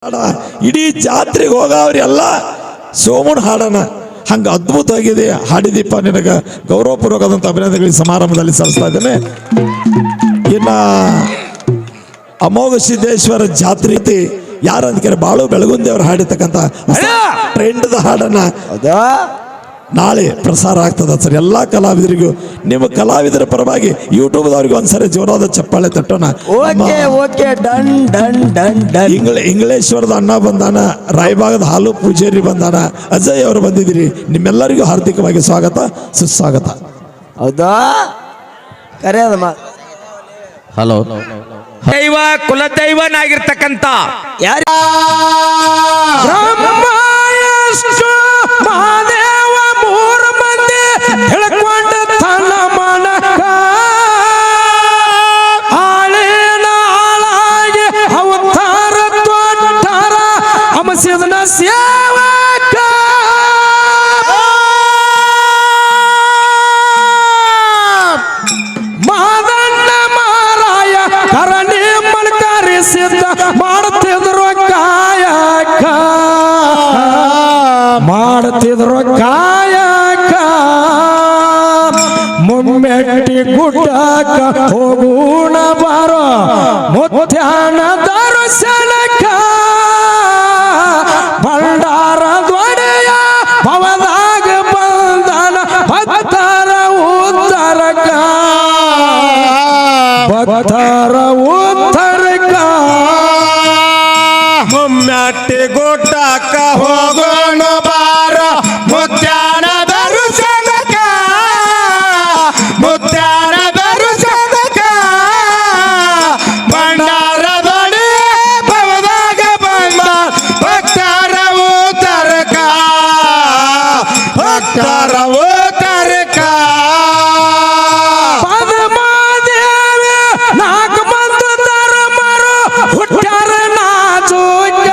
ಇಡೀ ಜಾತ್ರೆಗೆ ಹೋಗವ್ರೆಲ್ಲ ಸೋಮಣ್ಣ ಹಾಡನ ಹಂಗ ಅದ್ಭುತವಾಗಿದೆ ಹಾಡಿದೀಪ. ನಿನಗ ಗೌರವಪೂರ್ವಕವಾದಂಥ ಅಭಿನಂದನೆಗಳಿಗೆ ಸಮಾರಂಭದಲ್ಲಿ ಸಲ್ಲಿಸ್ತಾ ಇದ್ದೇನೆ. ಇನ್ನ ಅಮೋಘ ಸಿದ್ದೇಶ್ವರ ಜಾತ್ರೆ ಐತಿ. ಯಾರಂತ ಬಾಳು ಬೆಳಗುಂದಿ ಅವರು ಹಾಡಿರ್ತಕ್ಕಂಥ ಟ್ರೆಂಡ್ ಹಾಡನ್ನ ನಾಳೆ ಪ್ರಸಾರ ಆಗ್ತದ ಸರ್. ಎಲ್ಲ ಕಲಾವಿದರಿಗೂ ನಿಮ್ಮ ಕಲಾವಿದರ ಪರವಾಗಿ ಯೂಟ್ಯೂಬ್ದವ್ರಿಗೆ ಒಂದ್ಸರಿ ಜೋರಾದ ಚಪ್ಪಾಳೆ ತಟ್ಟೋಣ. ಇಂಗ್ಲೇಶ್ವರದ ಅಣ್ಣ ಬಂದಾನ, ರಾಯಬಾಗದ ಹಾಲು ಪೂಜಾರಿ ಬಂದಾನ, ಅಜಯ್ ಅವರು ಬಂದಿದ್ದೀರಿ. ನಿಮ್ಮೆಲ್ಲರಿಗೂ ಹಾರ್ದಿಕವಾಗಿ ಸ್ವಾಗತ ಸುಸ್ವಾಗತ. ಹೌದಾ ಕರೆಯದಮ್ಮ. ಹಲೋ ದೈವ ಕುಲದೈವನಾಗಿರ್ತಕ್ಕಂಥ ಯಾರ ಮಹಾದೇವ ಮೂರು ಮಂದಿ ಹೇಳ್ಕೊಂಡ ತನ್ನ ಮನಕ ಆಳಿನ ಆಳಾಗಿ ಅವತಾರ ತೊಟ್ಟಾರ ಅಮಸಿದನ ಸೇವಕ ಮಾದಣ್ಣ ಮಾರಾಯ ಕರಣಿ ಮಲ್ಕರಿಸಿದ್ದ ಮಾಡುತ್ತಿದ್ರು ಕಾಯಕ ಮಾಡುತ್ತಿದ್ರು ಕಾಯಕ ಮುಮ್ಮೆಟ್ಟಿ ಗುಡ್ಡಕ ಹೋಗೋಣ ಬಾರೋ ಮುತ್ಯಾನ ದರ್ಶನಕ ಭಂಡಾರ ದೊಡೆಯ ಭವದಾಗ ಬಂದನ ಭಕ್ತರ ಉತ್ತರಕ ಭಕ್ತರ ಉತ್ತರಕ ಮುಮ್ಮೆಟ್ಟಿ ಗುಡ್ಡಕ್ಕ ಹೋಗೋಣ ಬಾರ ಮುತ್ಯಾನ ದರ್ಶನಕ ಮುತ್ಯಾನ ದರ್ಶನಕ ಭಂಡಾರ ದೊಡೆ ಭವದಾಗ ಬಂದ ಭಕ್ತರ ಉತ್ತರಕ ಭಕ್ತರ ಉತ್ತರಕ ಪದ್ಮಾದೇವಿ ನಾಲ್ಕು ಮಂದಿ ಧರ್ಮರು ಹುಟ್ಟಾರ ನಾಜೂಕ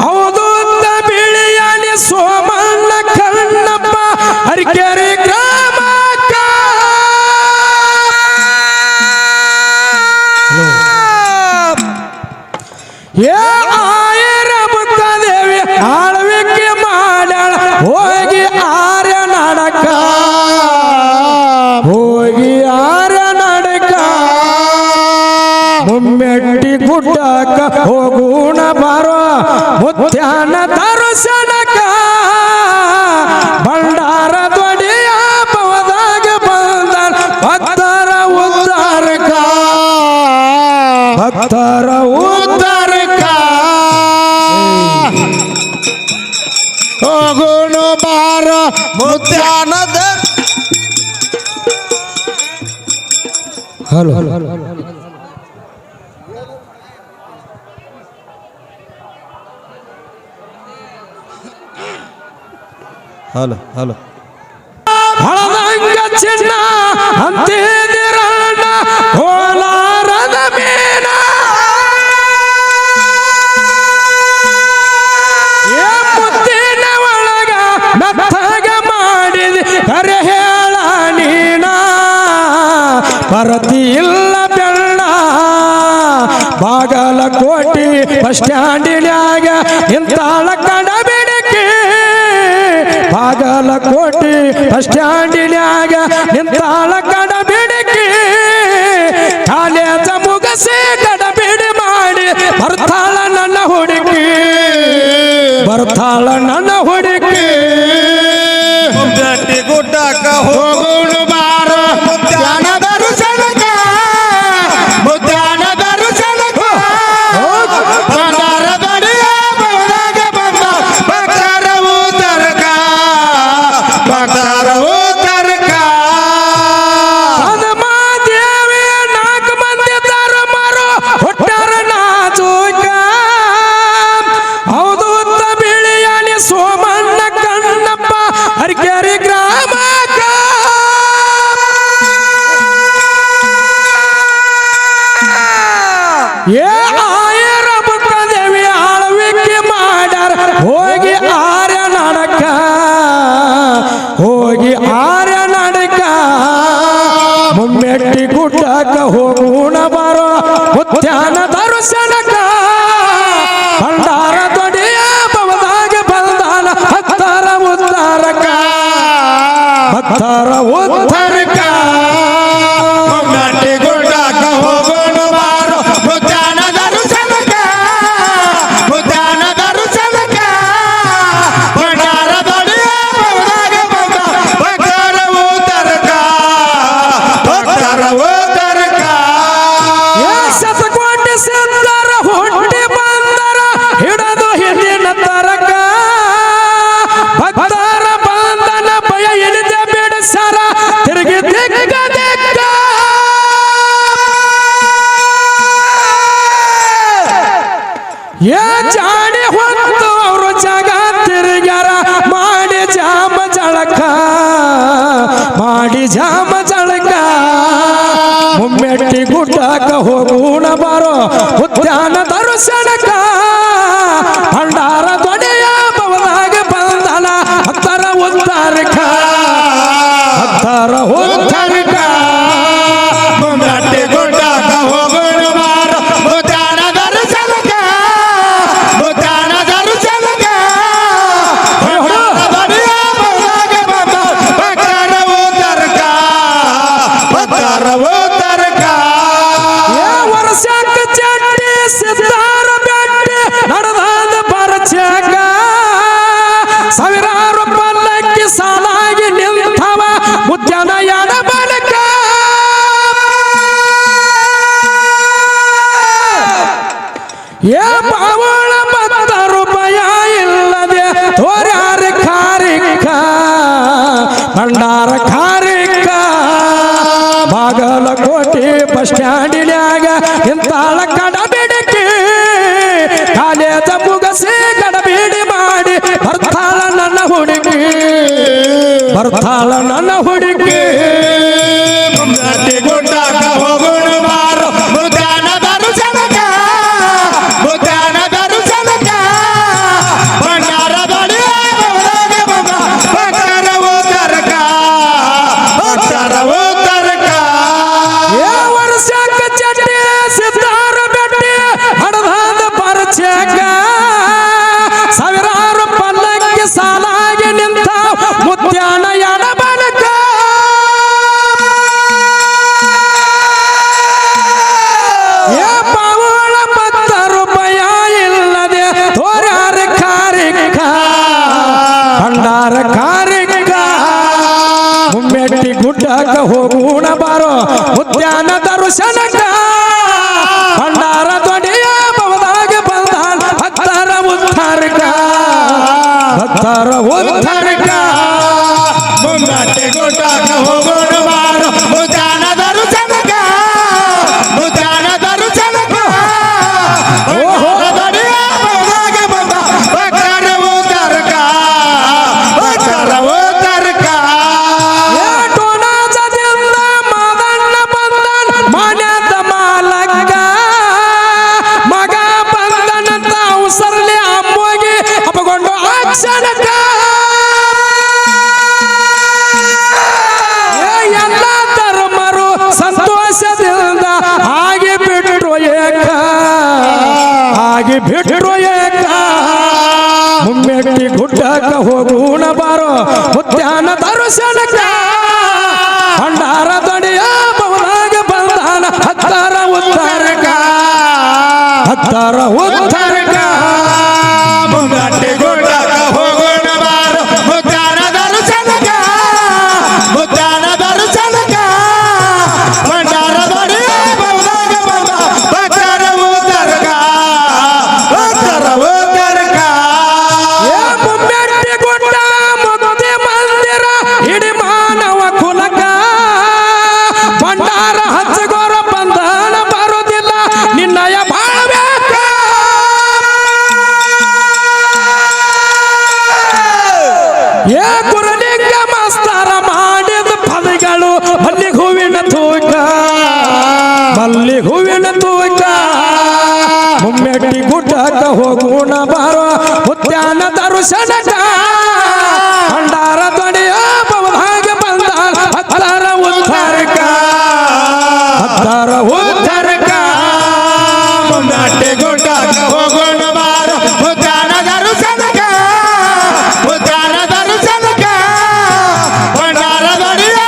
ಹೌದು ಬಿಳಿಯಾನಿ ಸೋಮಣ್ಣ ಕಣ್ಣಪ್ಪ ಅರಿಕೆರೆ ಗ್ರಾಮಕ್ಕ ಏ ಆಯರ ಮುತ್ತದೇವಿ ಆಳ್ವಿಕೆ ಮಾಡ್ಯಾಳ ಹೋಗಿ ಆರ್ಯ ನಡಕ ಹೋಗಿ ಆರ್ಯ ನಡಕ ಮುಮ್ಮೆಟ್ಟಿ ಗುಡ್ಡಕ್ಕ ಹೋಗೋಣ ಬಾರೋ ಮುತ್ಯಾನ ದರ್ಶನಕ ಭಂಡಾರ ದೊಡೆಯ ಭವದಾಗ ಬಂದ ಭಕ್ತರ ಉದ್ಧಾರಕ ಭಕ್ತರ ಉತ್ತರಕ ಹೋಗೋಣ ಬಾರ ಮುತ್ಯಾನ ಹಲೋ ಹಲೋ ಹಲೋ ಹಳದಂಗ ಚಿನ್ನ ಅಂತಿದಿರಣ್ಣ ಕೋಲಾರದ ಮೀನ ಏ ಮುತ್ತಿನ ಒಳಗ ಮೆತ್ತಗ ಮಾಡಿದಿ ಕರೆ ಹೇಳ ನೀನ ಪರತಿ ಇಲ್ಲ ಬೆಳ್ಳ ಬಾಗಲಕೋಟಿ ಬಸ್ ಸ್ಟ್ಯಾಂಡಿನ್ಯಾಗ ಇಂತಾಳ ಕಡಬಿಡಿಕೆ ಬಾಗಲಕೋಟಿ ಬಸ್ ಸ್ಟ್ಯಾಂಡಿನ್ಯಾಗ ನಿಂತಾಳ ಕಡಬಿಡಿಕೆ ಕಾಲೇಜ ಮುಗಸಿ ಕಡಬಿಡಿ ಮಾಡಿ ಬರ್ತಾಳ ನನ್ನ ಹುಡುಕಿ ಬರ್ತಾಳ ನನ್ನ ಹುಡುಕಿ ಮುಮ್ಮೆಟ್ಟಿ ಗುಡ್ಡಕ್ಕ ಹೋಗೋಣ ಬಾರ ಮುತ್ಯಾನ ದರ್ಶನಕ ಮುತ್ಯಾನ ದರ್ಶನಕ ಭಂಡಾರ ದೊಡೆಯ ಭವದಾಗ ಬಂದ ಭಕ್ತರ ಉತ್ತರಕ ಭಕ್ತರ ಉತ್ತರಕ ಪದ್ಮಾದೇವಿ ನಾಲ್ಕು ಮಂದಿ ಧರ್ಮರು ಹುಟ್ಟಾರ ನಾಜೂಕ ಹೌದು ಬಿಳಿಯಾನಿ ಸೋ ಉದ್ಧಾರಕ ಮೆಟ್ಟಿ ಗುಡ್ಡಕ್ಕ ಹೋಗೋಣ ಬಾರೋ ಮುತ್ಯಾನ ದರ್ಶನಕ್ಕ ಮುತ್ಯಾನ ದರ್ಶನಕ್ಕ ಭಂಡಾರ ದೊಡೆಯ ಬವದಾಗ ಬಂದ ಭಕ್ತರ ಉದ್ಧಾರಕ ಭಕ್ತರ ಉದ್ಧಾರಕ ಶತಕೋಟಿ ಸಿದ್ಧರ ಹುಟ್ಟಿ ಬಂದರ ಹಿಡದು ಹಿಂದಿನ ತರಕ ಭಕ್ತರ ಬಂಧನ ಭಯ ಇಳಿದೆ ಬಿಡಿಸರ ತಿರುಗಿ ದಿಕ್ಕ ದಿಕ್ಕ ಏ ಜಾಡಿ ಹೊತ್ತು ಅವರು ಜಾಗ ತಿರುಗ್ಯಾರ ಮಾಡಿ ಜಾಮ ಜಳಕ ಮಾಡಿ ಜಾಮ ಜಳಕ ಮುಮ್ಮೆಟ್ಟಿ ಗುಡ್ಡಕ್ಕ ಹೋಗೋಣ ಬಾರೋ ಉದ್ಯಾನ ದರ್ಶನಕ್ಕ ಭಂಡಾರ ದೊಡೆಯ ಬವದಾಗ ಬಂದನ ಭಕ್ತರ ಉದ್ಧಾರಕ ಭಕ್ತರ ಉದ್ಧಾರಕ ಮೆಟ್ಟಿ ಗುಡ್ಡಕ್ಕ ಹೋಗೋಣ ಬಾರೋ ಮುತ್ಯಾನ ದರ್ಶನಕ್ಕ ಮುತ್ಯಾನ ದರ್ಶನಕ್ಕ ಭಂಡಾರ ದೊಡೆಯ ಬವದಾಗ ಬಂದ ಭಕ್ತರ ಉದ್ಧಾರಕ ಭಕ್ತರ ಉದ್ಧಾರಕ ವರ್ಷಕ್ಕ ಚಟ್ಟಿ ಸಿದ್ಧಾರ ಬೆಟ್ಟಿ ನಡೆದಾದ ಪರಚಕ ಸಾವಿರಾರು ಪಲ್ಲಕ್ಕಿ ಸಾಲಾಗಿ ನಿಂತವ ಮುದ್ಯಾನ ಯಾನ ಬಲಕ ಏ ಪಾವಳ ಭಕ್ತರು ಭಯ ಇಲ್ಲದೆ ತೋರ್ಯಾರ ಕಾರಿಕ ಭಂಡಾರ ಕಾರಿಕ ಬಾಗಲಕೋಟೆ ಬಸ್ ಸ್ಟ್ಯಾಂಡಿನ್ಯಾಗ ಇಂತಾಳ ಕಡಬಿಡಿಕೆ ಕಾಲೇಜ ಮುಗಸಿ ಗಡಬಿಡಿ ಮಾಡಿ ಬರ್ತಾಳ ನನ್ನ ಹುಡುಗಿ ಬರ್ತಾಳ ನನ್ನ ಹುಡುಗಿ ಮೆಟ್ಟಿ ಗುಡ್ಡಕ್ಕ ಹೋಗೋಣ ಬಾರೋ ಮುತ್ಯಾನ ದರ್ಶನಕ್ಕ ಮುತ್ಯಾನ ದರ್ಶನಕ್ಕ ಭಂಡಾರ ದೊಡೆಯ ಬವದಾಗ ಬಂದ ಭಕ್ತರ ಉದ್ಧಾರಕ ಭಕ್ತರ ಉದ್ಧಾರಕ ಏ ವರ್ಷಕ್ಕ ಚಟ್ಟಿ ಸಿದ್ಧಾರ ಬೆಟ್ಟಿ ಹಡದಾದ ಪರಚಕ ಸಾವಿರಾರು ಪಲ್ಲಕ್ಕಿ ಸಾಲಾಗಿ ನಿಂತ ಮುದ್ಯಾನ ಯಾನ ಬಲಕ ಏ ಪಾವಳ ಭಕ್ತರು ಭಯ ಇಲ್ಲದೆ ತೋರ್ಯಾರ ಕಾರಿಕ ಭಂಡಾರ ಕಾರಿಕ ಮುಮ್ಮೆಟ್ಟಿ ಗುಡ್ಡಕ್ಕ ಹೋಗೋಣ ಬಾರೋ ಉದ್ಯಾನ ದರ್ಶನಕ್ಕ ಭಂಡಾರ ದೊಡೆಯ ಬವದಾಗ ಬಂದ ಭಕ್ತರ ಉದ್ಧಾರಕ ಭಕ್ತರ ಉದ್ಧಾರಕ ಮೆಟ್ಟಿ ಗುಡ್ಡಕ್ಕ ಹೋಗೋಣ ಬಾರೋ ಮುತ್ಯಾನ ದರ್ಶನಕ್ಕ ಮುತ್ಯಾನ ದರ್ಶನಕ್ಕ ಭಂಡಾರ ದೊಡೆಯ ಬವದಾಗ ಬಂದ ಭಕ್ತರ ಉದ್ಧಾರಕ ಭಕ್ತರ ಉದ್ಧಾರಕ ಏ ಟೋನಾಜದಿಂದ ಮಾದಣ್ಣ ಬಂದನ್ ಮಾನ್ಯದ ಮಾಲಕ್ಕ ಮಗ ಬಂದನಂತ ಉಸರ್ಲಿ ಅಮ್ಮೋಗಿ ಅಪಗೊಂಡು ಅಕ್ಷಣಕ್ಕ ಏ ಎಲ್ಲ ಧರ್ಮರು ಸಂತೋಷದಿಂದ ಆಗಿ ಬಿಟ್ರು ಏಕ ಆಗಿ ಬಿಟ್ರು ಏಕ ಮುಮ್ಮೆಟ್ಟಿ ಗುಡ್ಡಕ್ಕ ಹೋಗೋಣ ಬಾರೋ ಉದ್ಯಾನ ದರ್ಶನಕ್ಕ ಭಂಡಾರ ದೊಡೆಯ ಬವದಾಗ ಬಂದಾನ ಭಕ್ತರ ಉದ್ಧಾರಕ ಭಕ್ತರ ಉದ್ಧಾರಕ ಮೆಟ್ಟಿ ಗುಡ್ಡಕ್ಕ ಹೋಗೋಣ ಬಾರೋ ಮುತ್ಯಾನ ದರ್ಶನಕ್ಕ ಮುತ್ಯಾನ ದರ್ಶನಕ್ಕ ಭಂಡಾರ ದೊಡೆಯ ಬವದಾಗ ಬಂದ ಭಕ್ತರ ಉದ್ಧಾರಕ ಭಕ್ತರ ಉದ್ಧಾರಕ ಏ ಮುಮ್ಮೆಟ್ಟಿ ಗುಡ್ಡ ಮುಕ್ತಿ ಮಂದಿರ ಇಡೀ ಮಾನವ ಕುಲಕ ಭಂಡಾರ ಹಚ್ಚಗೋರ ಬಂಧನ ಬರುವುದಿಲ್ಲ ನಿನ್ನಯ ಬಾಳ್ಬೇಕ ಏ ಗುರುಲಿಂಗ ಮಾಸ್ತರ ಮಾಡಿದ ಪದಗಳು ಮಲ್ಲಿಗೆ ಹೂವಿನ ತೂಕ ಮಲ್ಲಿಗೆ ಹೂವಿನ ತೂಕ ಮುಮ್ಮೆಟ್ಟಿ ಗುಡ್ಡಕ್ಕ ಹೋಗೋಣ ಬಾರೋ ಉದ್ಯಾನ ದರ್ಶನಕ್ಕ ಭಂಡಾರ ದೊಡೆಯ ಬವದಾಗ ಬಂದ ಭಕ್ತರ ಉದ್ಧಾರಕ ಭಕ್ತರ ಉದ್ಧಾರಕ ಮೆಟ್ಟಿ ಗುಡ್ಡಕ್ಕ ಹೋಗೋಣ ಬಾರೋ ಮುತ್ಯಾನ ದರ್ಶನಕ್ಕ ಮುತ್ಯಾನ ದರ್ಶನಕ್ಕ ಭಂಡಾರ ದೊಡೆಯ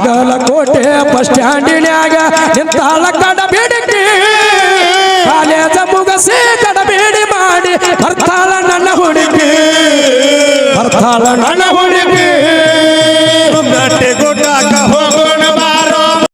ಬಾಗಲಕೋಟೆ ಬಸ್ ಸ್ಟ್ಯಾಂಡಿನ್ಯಾಗ ನಿಂತಾಳ ಕಡಬೇಡಿಕೆ ಕಾಲೇಜ ಮುಗಸಿ ಕಡಬೇಡಿ ಮಾಡಿ ಬರ್ತಾಳ ನನ್ನ ಹುಡುಗಿ ಬರ್ತಾಳ ನನ್ನ ಹುಡುಗಿ